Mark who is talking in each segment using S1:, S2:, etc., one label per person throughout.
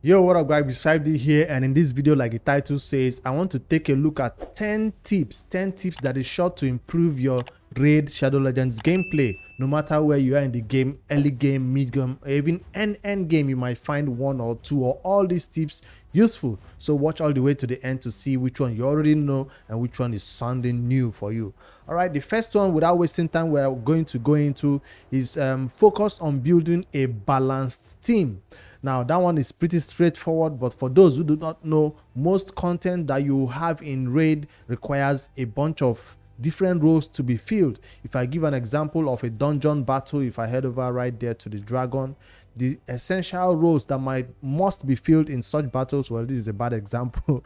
S1: Yo, what up guys, Beside here, and in this video, like the title says, I want to take a look at 10 tips that is sure to improve your Raid Shadow Legends gameplay. No matter where you are in the game, early game, mid game, or even end game, you might find one or two or all these tips useful. So watch all the way to the end to see which one you already know and which one is sounding new for you. All right, the first one, without wasting time, we're going to go into is focus on building a balanced team. Now, that one is pretty straightforward, but for those who do not know, most content that you have in Raid requires a bunch of different roles to be filled. If I give an example of a dungeon battle, if I head over right there to the dragon, the essential roles that must be filled in such battles, well, this is a bad example.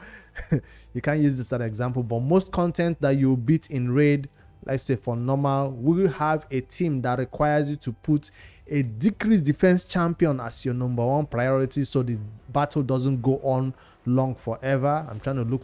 S1: You can't use this as an example, but most content that you beat in Raid, let's say for normal, will have a team that requires you to put a decreased defense champion as your number one priority, so the battle doesn't go on long forever. I'm trying to look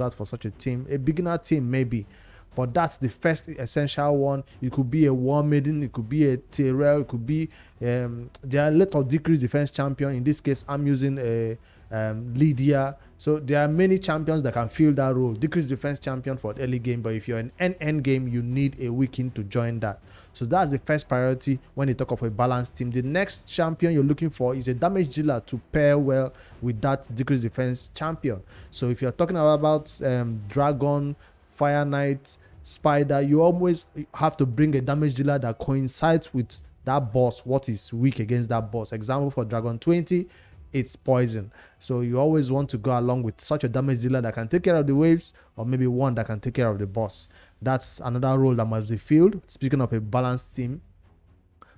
S1: out for such a team, a beginner team maybe, but that's the first essential one. It could be a War Maiden, it could be a Tyrell, it could be there are a lot of decreased defense champion. In this case, I'm using a Lydia. So there are many champions that can fill that role. Decreased defense champion for early game, but if you're in end game, you need a weaken to join that. So that's the first priority when you talk of a balanced team. The next champion you're looking for is a damage dealer to pair well with that decreased defense champion. So if you're talking about Dragon, Fire Knight, Spider, you always have to bring a damage dealer that coincides with that boss, what is weak against that boss. Example for Dragon 20, it's poison. So you always want to go along with such a damage dealer that can take care of the waves, or maybe one that can take care of the boss. That's another role that must be filled. Speaking of a balanced team,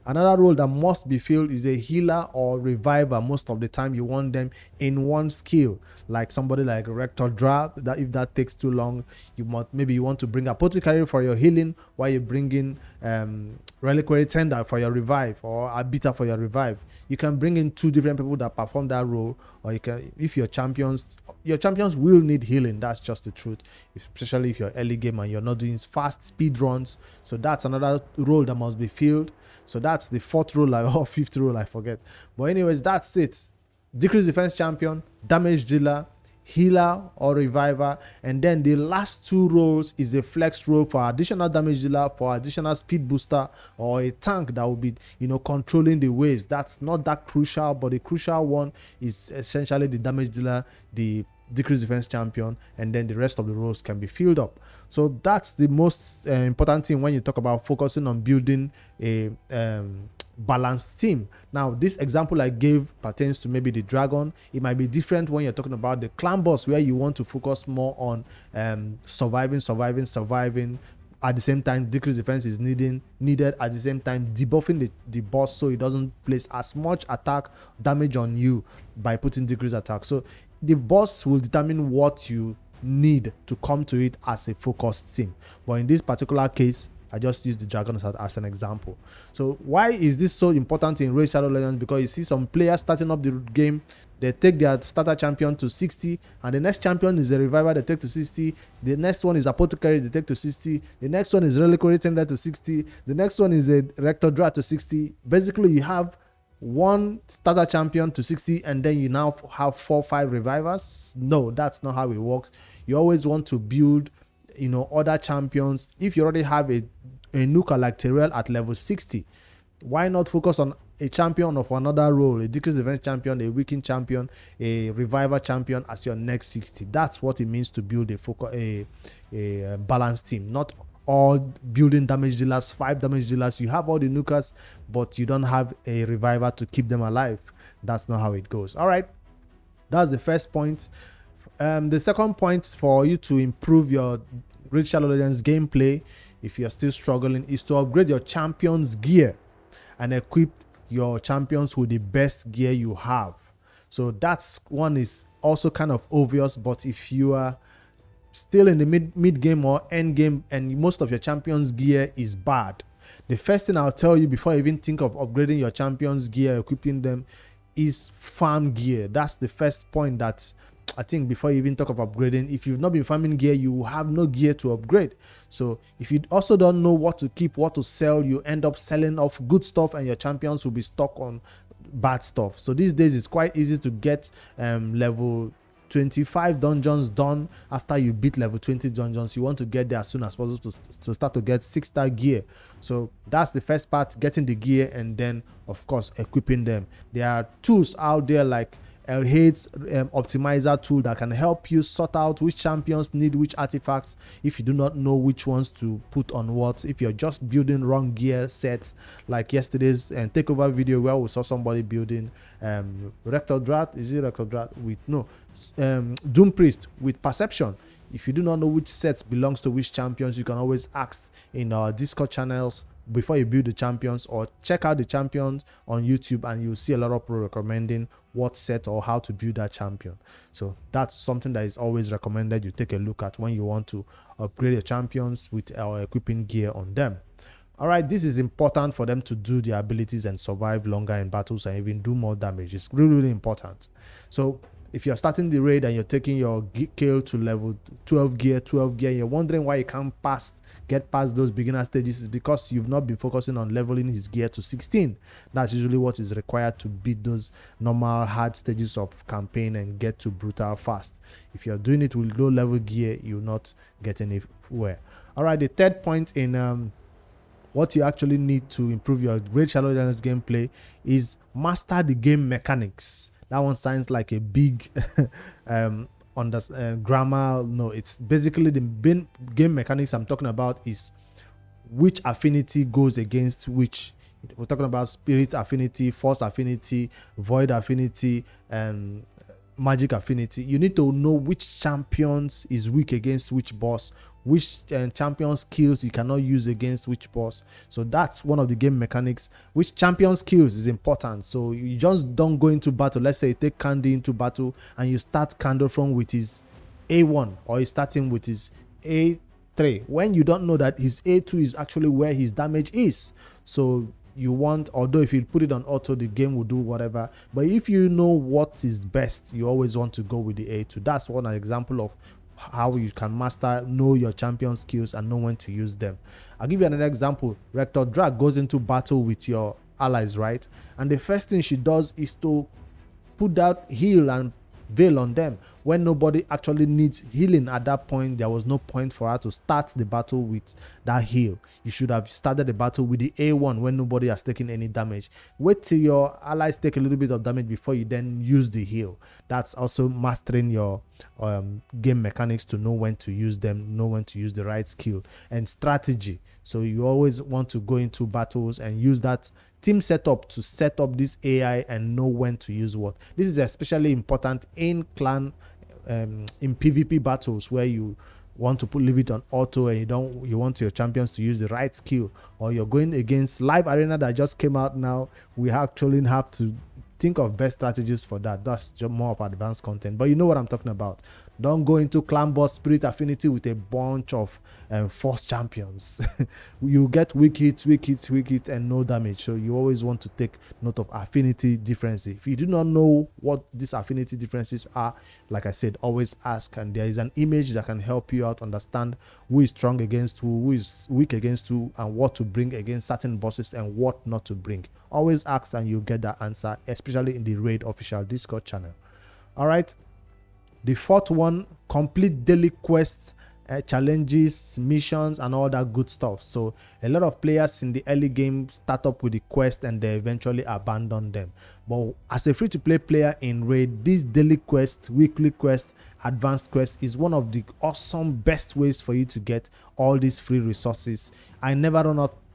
S1: another role that must be filled is a healer or reviver. Most of the time you want them in one skill, like somebody like Rector Dra. That if that takes too long, you want to bring Apothecary for your healing while you bring in Reliquary Tender for your revive, or Abita for your revive. You can bring in two different people that perform that role, or you can, if your champions will need healing. That's just the truth, especially if you're early game and you're not doing fast speed runs. So that's another role that must be filled. So that's the fourth role or fifth role, I forget. But anyways, that's it. Decreased defense champion, damage dealer, healer or reviver, and then the last two roles is a flex role for additional damage dealer, for additional speed booster, or a tank that will be controlling the waves. That's not that crucial, but the crucial one is essentially the damage dealer, the decreased defense champion, and then the rest of the roles can be filled up. So that's the most important thing when you talk about focusing on building a balanced team. Now, this example I gave pertains to maybe the dragon. It might be different when you're talking about the clan boss, where you want to focus more on surviving. At the same time, decreased defense is needed at the same time, debuffing the boss so it doesn't place as much attack damage on you by putting decreased attack. So the boss will determine what you need to come to it as a focused team. But in this particular case, I just used the dragon as an example. So why is this so important in Raid Shadow Legends? Because you see some players starting up the game, they take their starter champion to 60, and the next champion is a reviver, they take to 60. The next one is Apothecary, they take to 60. The next one is Reliquary Tender to 60. The next one is a Rector Dra to 60. Basically, you have one starter champion to 60, and then you now have 4-5 revivers. No, that's not how it works. You always want to build other champions. If you already have a nuker like Tyrell at level 60, why not focus on a champion of another role, a decreased defense champion, a weakened champion, a reviver champion as your next 60? That's what it means to build a balanced team. Not all building damage dealers, 5 damage dealers. You have all the nukers, but you don't have a reviver to keep them alive. That's not how it goes. All right, that's the first point. The second point for you to improve your Raid Shadow Legends gameplay, if you're still struggling, is to upgrade your champions gear and equip your champions with the best gear you have. So that's one is also kind of obvious, but if you are still in the mid game or end game and most of your champions gear is bad, the first thing I'll tell you before you even think of upgrading your champions gear, equipping them, is farm gear. That's the first point that I think before you even talk of upgrading. If you've not been farming gear, you have no gear to upgrade. So if you also don't know what to keep, what to sell, you end up selling off good stuff and your champions will be stuck on bad stuff. So these days it's quite easy to get level 25 dungeons done. After you beat level 20 dungeons, you want to get there as soon as possible to start to get 6-star gear. So that's the first part, getting the gear, and then of course equipping them. There are tools out there like L8's optimizer tool that can help you sort out which champions need which artifacts if you do not know which ones to put on what, if you're just building wrong gear sets, like yesterday's takeover video where we saw somebody building Rector Drat, with Doom Priest with perception. If you do not know which sets belongs to which champions, you can always ask in our Discord channels before you build the champions, or check out the champions on YouTube and you'll see a lot of people recommending what set or how to build that champion. So that's something that is always recommended you take a look at when you want to upgrade your champions with our equipping gear on them. All right, this is important for them to do their abilities and survive longer in battles and even do more damage. It's really, really important. So if you're starting the raid and you're taking your kill to level 12 gear, you're wondering why you can't get past those beginner stages, is because you've not been focusing on leveling his gear to 16. That's usually what is required to beat those normal hard stages of campaign and get to brutal fast. If you're doing it with low level gear, you'll not get anywhere. All right, the third point in what you actually need to improve your Raid Shadow Legends gameplay is master the game mechanics. That one sounds like a big grammar. No, it's basically the game mechanics I'm talking about is which affinity goes against which. We're talking about spirit affinity, force affinity, void affinity, and magic affinity. You need to know which champions is weak against which boss, which champion skills you cannot use against which boss. So that's one of the game mechanics. Which champion skills is important. So you just don't go into battle. Let's say you take Candy into battle and you start Candle from with his A1, or you start him with his A3, when you don't know that his A2 is actually where his damage is. So you want, although if you put it on auto, the game will do whatever, but if you know what is best, you always want to go with the A2. That's one example of how you can know your champion skills and know when to use them. I'll give you another example. Rector Drag goes into battle with your allies, right? And the first thing she does is to put that heal and veil on them when nobody actually needs healing. At that point, there was no point for her to start the battle with that heal. You should have started the battle with the A1 when nobody has taken any damage. Wait till your allies take a little bit of damage before you then use the heal. That's also mastering your game mechanics to know when to use them, know when to use the right skill and strategy. So you always want to go into battles and use that team setup to set up this AI and know when to use what. This is especially important in clan, in PvP battles where you want to leave it on auto and you want your champions to use the right skill, or you're going against live arena that just came out now. We actually have to think of best strategies for that. That's just more of advanced content, but you know what I'm talking about. Don't go into clan boss spirit affinity with a bunch of force champions. You get weak hits, and no damage. So you always want to take note of affinity differences. If you do not know what these affinity differences are, like I said, always ask, and there is an image that can help you out understand who is strong against who is weak against who, and what to bring against certain bosses and what not to bring. Always ask and you'll get that answer, especially in the Raid official Discord channel. All right. The fourth one, complete daily quests, challenges, missions, and all that good stuff. So a lot of players in the early game start up with the quest and they eventually abandon them. But as a free-to-play player in Raid, this daily quest, weekly quest, advanced quest is one of the awesome best ways for you to get all these free resources. I never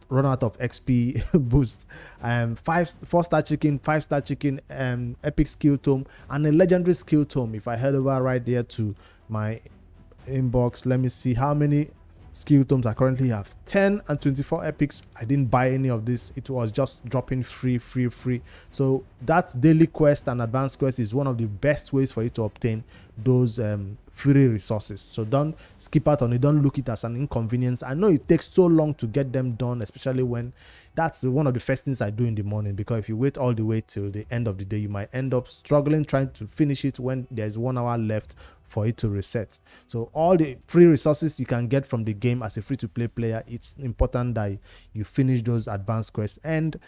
S1: run out of XP boost, 4-star chicken, 5-star chicken, epic skill tome, and a legendary skill tome. If I head over right there to my inbox, let me see how many skill tomes I currently have. 10 and 24 epics. I didn't buy any of this. It was just dropping free. So that daily quest and advanced quest is one of the best ways for you to obtain those free resources. So don't skip out on it. Don't look it as an inconvenience. I know it takes so long to get them done, especially when that's one of the first things I do in the morning, because if you wait all the way till the end of the day, you might end up struggling trying to finish it when there's 1 hour left for it to reset. So all the free resources you can get from the game as a free-to-play player, it's important that you finish those advanced quests and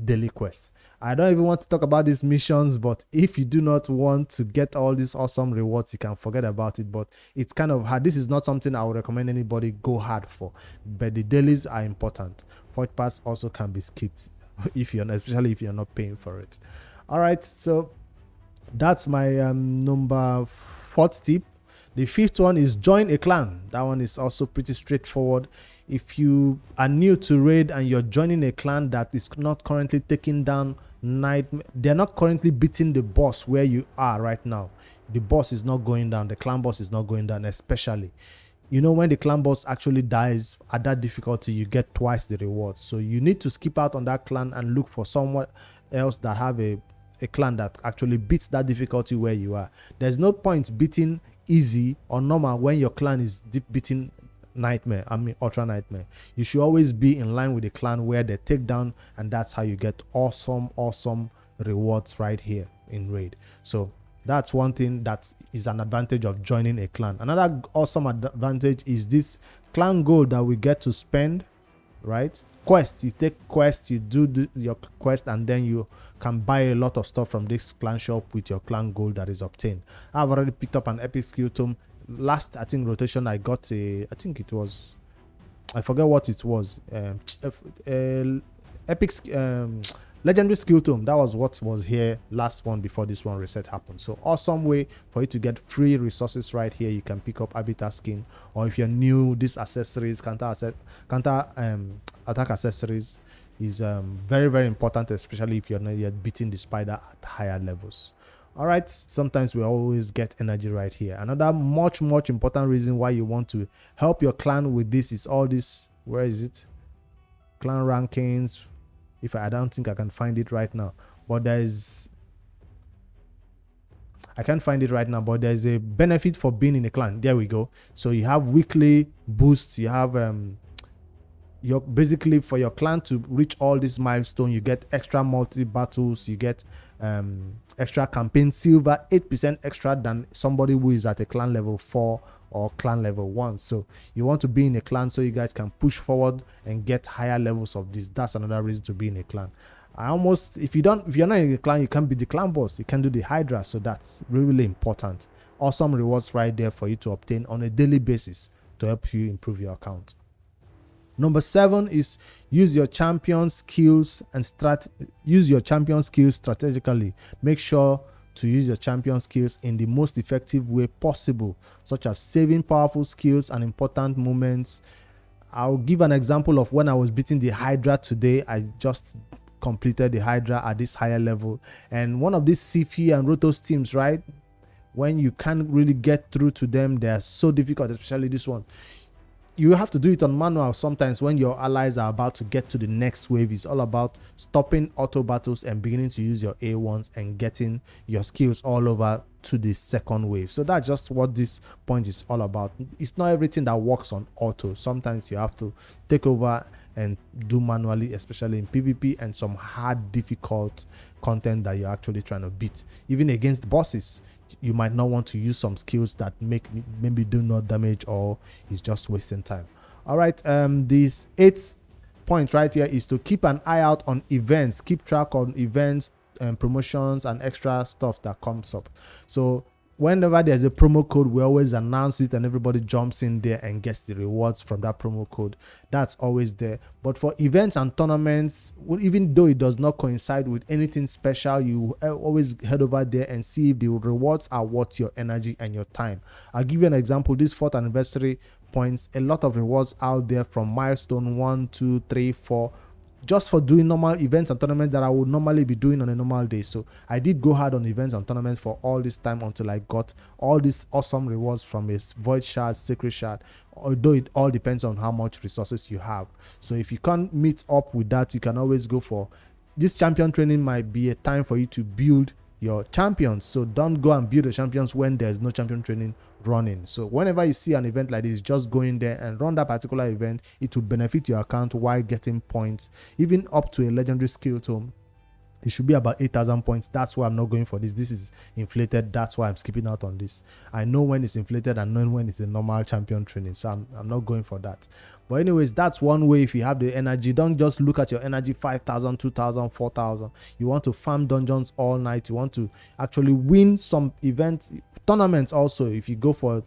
S1: daily quests. I don't even want to talk about these missions, but if you do not want to get all these awesome rewards, you can forget about it. But it's kind of hard. This is not something I would recommend anybody go hard for, but the dailies are important. Forge pass also can be skipped if you're not, especially if you're not paying for it. All right, so that's my number 4th tip. The 5th one is join a clan. That one is also pretty straightforward. If you are new to raid and you're joining a clan that is not currently taking down they're not currently beating the boss where you are right now. The boss is not going down. The clan boss is not going down, especially. You know, when the clan boss actually dies at that difficulty, you get twice the reward. So you need to skip out on that clan and look for someone else that have a clan that actually beats that difficulty where you are. There's no point beating easy or normal when your clan is beating ultra nightmare. You should always be in line with the clan where they take down, and that's how you get awesome rewards right here in raid. So that's one thing that is an advantage of joining a clan. Another awesome advantage is this clan gold that we get to spend, right? Quest, you take quest, you do your quest, and then you can buy a lot of stuff from this clan shop with your clan gold that is obtained. I've already picked up an epic skill tome. Last, I think, rotation, I got I think it was, I forget what it was, epic legendary skill tome. That was what was here last one before this one reset happened. So awesome way for you to get free resources right here. You can pick up habitat skin, or if you're new, these accessories, counter attack accessories is very important, especially if you're not yet beating the spider at higher levels. All right, sometimes we always get energy right here. Another much important reason why you want to help your clan with this is all this, where is it, clan rankings. If I don't think I can find it right now, but I can't find it right now, but there's a benefit for being in a clan. There we go. So you have weekly boosts. You have you're basically, for your clan to reach all these milestones, you get extra multi battles, you get extra campaign silver, 8% extra than somebody who is at a clan level 4 or clan level 1. So you want to be in a clan so you guys can push forward and get higher levels of this. That's another reason to be in a clan. If you're not in a clan, you can't be the clan boss, you can do the hydra. So that's really important. Awesome rewards right there for you to obtain on a daily basis to help you improve your account. Number 7 is use your champion skills strategically. Make sure to use your champion skills in the most effective way possible, such as saving powerful skills and important moments. I'll give an example of when I was beating the Hydra today. I just completed the Hydra at this higher level, and one of these CP and Rotos teams, right, when you can't really get through to them, they are so difficult, especially this one. You have to do it on manual sometimes when your allies are about to get to the next wave. It's all about stopping auto battles and beginning to use your A1s and getting your skills all over to the second wave. So that's just what this point is all about. It's not everything that works on auto. Sometimes you have to take over and do manually, especially in PvP and some hard, difficult content that you're actually trying to beat. Even against bosses, you might not want to use some skills that maybe do not damage, or is just wasting time. All right, this 8th point right here is to keep an eye out on events. Keep track on events and promotions and extra stuff that comes up. So whenever there's a promo code, we always announce it and everybody jumps in there and gets the rewards from that promo code. That's always there. But for events and tournaments, even though it does not coincide with anything special, you always head over there and see if the rewards are worth your energy and your time. I'll give you an example. This 4th anniversary points, a lot of rewards out there from milestone 1, 2, 3, 4, just for doing normal events and tournaments that I would normally be doing on a normal day. So I did go hard on events and tournaments for all this time until I got all these awesome rewards from a void shard, sacred shard, although it all depends on how much resources you have. So if you can't meet up with that, you can always go for this champion training. Might be a time for you to build your champions. So don't go and build the champions when there's no champion training running. So whenever you see an event like this, just go in there and run that particular event. It will benefit your account while getting points, even up to a legendary skill tome It should be about 8,000 points. That's why I'm not going for this. This is inflated. That's why I'm skipping out on this. I know when it's inflated and knowing when it's a normal champion training. So I'm not going for that. But anyways, that's one way. If you have the energy, don't just look at your energy 5,000, 2,000, 4,000. You want to farm dungeons all night. You want to actually win some events, tournaments also. If you go for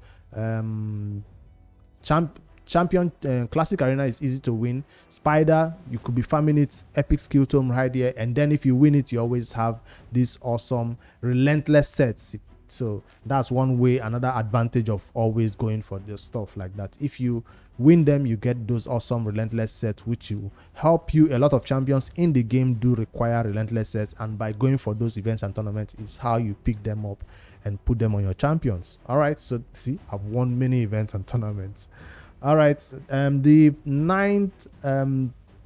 S1: champion classic arena is easy to win. Spider, you could be farming it, epic skill tome right here, and then if you win it, you always have this awesome relentless sets. So that's one way, another advantage of always going for the stuff like that. If you win them, you get those awesome relentless sets, which will help you. A lot of champions in the game do require relentless sets, and by going for those events and tournaments is how you pick them up and put them on your champions. All right, so see, I've won many events and tournaments. All right, the ninth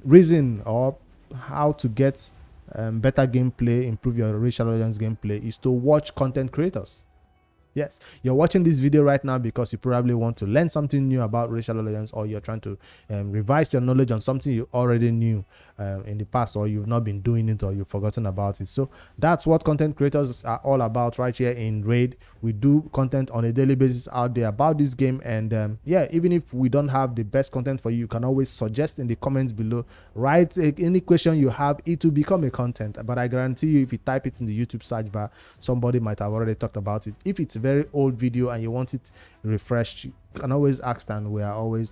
S1: reason or how to get better gameplay, improve your Racial Legends gameplay, is to watch content creators. Yes, you're watching this video right now because you probably want to learn something new about Racial Legends, or you're trying to revise your knowledge on something you already knew in the past, or you've not been doing it, or you've forgotten about it. So that's what content creators are all about right here in Raid. We do content on a daily basis out there about this game, and yeah, even if we don't have the best content for you, you can always suggest in the comments below. Write any question you have, it will become a content. But I guarantee you, if you type it in the YouTube search bar, somebody might have already talked about it. If it's a very old video and you want it refreshed, you can always ask, and we are always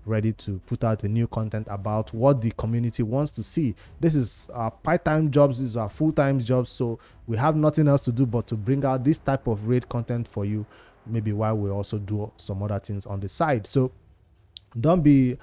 S1: ready to put out a new content about what the community wants to see. This is our part-time jobs, this is our full-time jobs, so we have nothing else to do but to bring out this type of Raid content for you, maybe while we also do some other things on the side. So don't be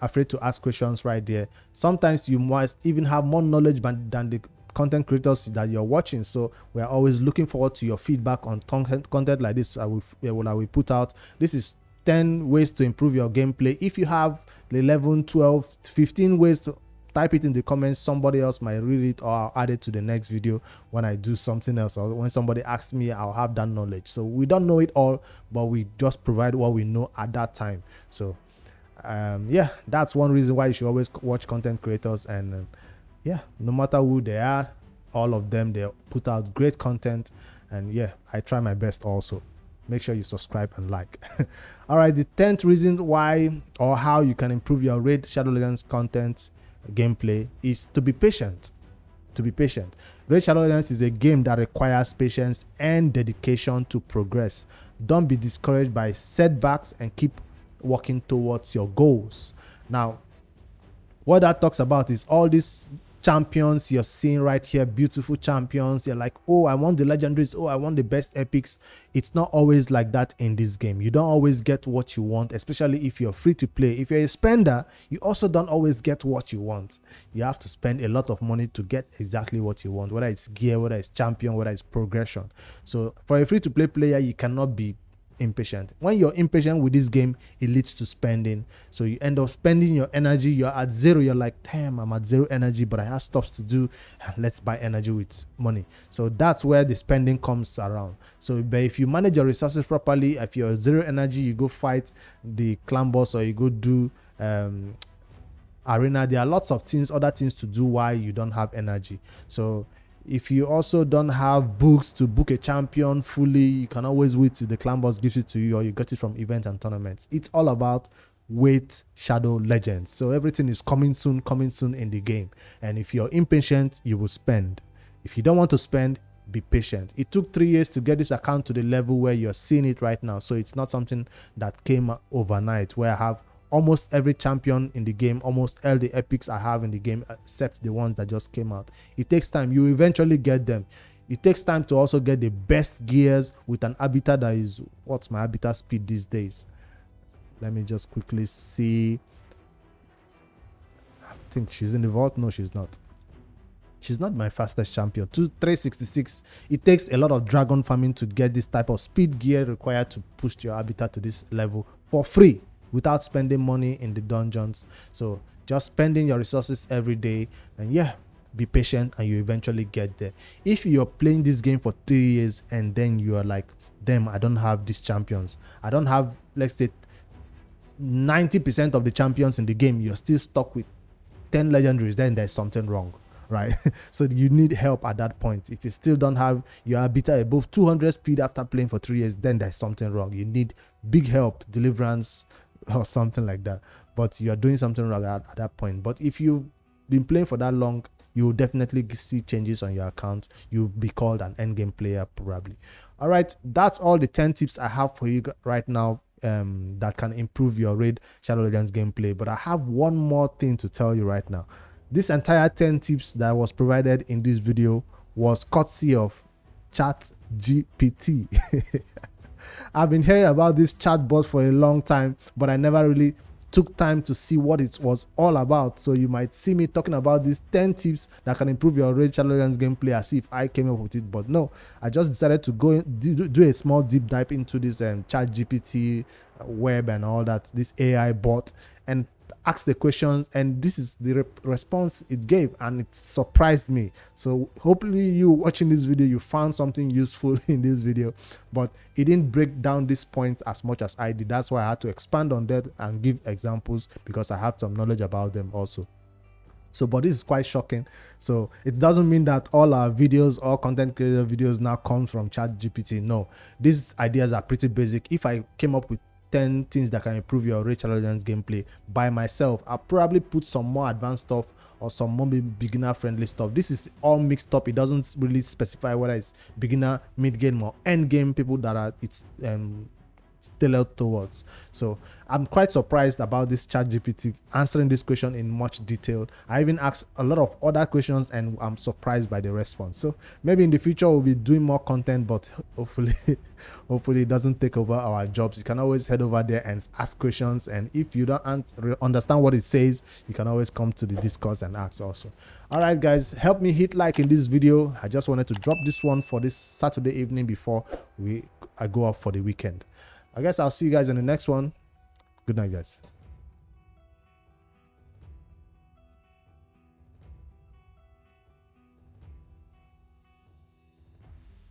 S1: afraid to ask questions right there. Sometimes you must even have more knowledge than the content creators that you're watching, so we are always looking forward to your feedback on content like this. I will put out. This is 10 ways to improve your gameplay. If you have 11, 12, 15 ways, to type it in the comments. Somebody else might read it, or I'll add it to the next video when I do something else, or when somebody asks me, I'll have that knowledge. So we don't know it all, but we just provide what we know at that time. So yeah, that's one reason why you should always watch content creators. And yeah, no matter who they are, all of them, they put out great content, and yeah, I try my best also. Make sure you subscribe and like. All right, the 10th reason why or how you can improve your Raid Shadow Legends content gameplay is to be patient. To be patient. Raid Shadow Legends is a game that requires patience and dedication to progress. Don't be discouraged by setbacks and keep working towards your goals. Now, what that talks about is all these champions you're seeing right here, beautiful champions. You're like, oh, I want the legendaries, oh, I want the best epics. It's not always like that in this game. You don't always get what you want, especially if you're free to play. If you're a spender, you also don't always get what you want. You have to spend a lot of money to get exactly what you want, whether it's gear, whether it's champion, whether it's progression. So for a free to play player, you cannot be impatient. When you're impatient with this game, it leads to spending. So you end up spending your energy. You're at zero. You're like, damn, I'm at zero energy, but I have stuff to do. Let's buy energy with money. So that's where the spending comes around. So but if you manage your resources properly, if you're zero energy, you go fight the clan boss, or you go do arena. There are lots of things, other things to do while you don't have energy. So if you also don't have books to book a champion fully, you can always wait till the clan boss gives it to you, or you get it from events and tournaments. It's all about wait Shadow Legends. So everything is coming soon in the game. And if you're impatient, you will spend. If you don't want to spend, be patient. It took 3 years to get this account to the level where you're seeing it right now. So it's not something that came overnight, where I have almost every champion in the game, almost all the epics I have in the game, except the ones that just came out. It takes time. You eventually get them. It takes time to also get the best gears with an habitat that is, what's my habitat speed these days? Let me just quickly see. I think she's in the vault. No, she's not. She's not my fastest champion. 366. It takes a lot of dragon farming to get this type of speed gear required to push your habitat to this level for free, without spending money in the dungeons. So just spending your resources every day, and yeah, be patient, and you eventually get there. If you're playing this game for 3 years and then you are like, damn, I don't have these champions, I don't have, let's say 90% of the champions in the game, you're still stuck with 10 legendaries, then there's something wrong, right? So you need help at that point. If you still don't have your beta above 200 speed after playing for 3 years, then there's something wrong. You need big help, deliverance, or something like that. But you are doing something wrong at that point. But if you've been playing for that long, you will definitely see changes on your account. You'll be called an endgame player probably. All right, that's all the 10 tips I have for you right now that can improve your Raid Shadow Legends gameplay. But I have one more thing to tell you right now. This entire 10 tips that was provided in this video was courtesy of Chat GPT. I've been hearing about this chatbot for a long time, but I never really took time to see what it was all about. So you might see me talking about these 10 tips that can improve your Raid Shadow Legends gameplay as if I came up with it, but no, I just decided to go do a small deep dive into this Chat GPT web and all that, this AI bot, and ask the questions, and this is the response it gave, and it surprised me. So hopefully you watching this video, you found something useful in this video, but it didn't break down this point as much as I did. That's why I had to expand on that and give examples, because I have some knowledge about them also. So, but this is quite shocking. So it doesn't mean that all our videos, all content creator videos now come from ChatGPT. No, these ideas are pretty basic. If I came up with 10 things that can improve your Raid Shadow Legends gameplay by myself, I'll probably put some more advanced stuff or some more beginner friendly stuff. This is all mixed up. It doesn't really specify whether it's beginner, mid game, or end game people that are tailored towards. So I'm quite surprised about this Chat GPT answering this question in much detail. I even asked a lot of other questions and I'm surprised by the response. So maybe in the future we'll be doing more content, but hopefully it doesn't take over our jobs. You can always head over there and ask questions, and if you don't understand what it says, you can always come to the discourse and ask also. All right guys, help me hit like in this video. I just wanted to drop this one for this Saturday evening before I go off for the weekend. I guess I'll see you guys in the next one. Good night, guys.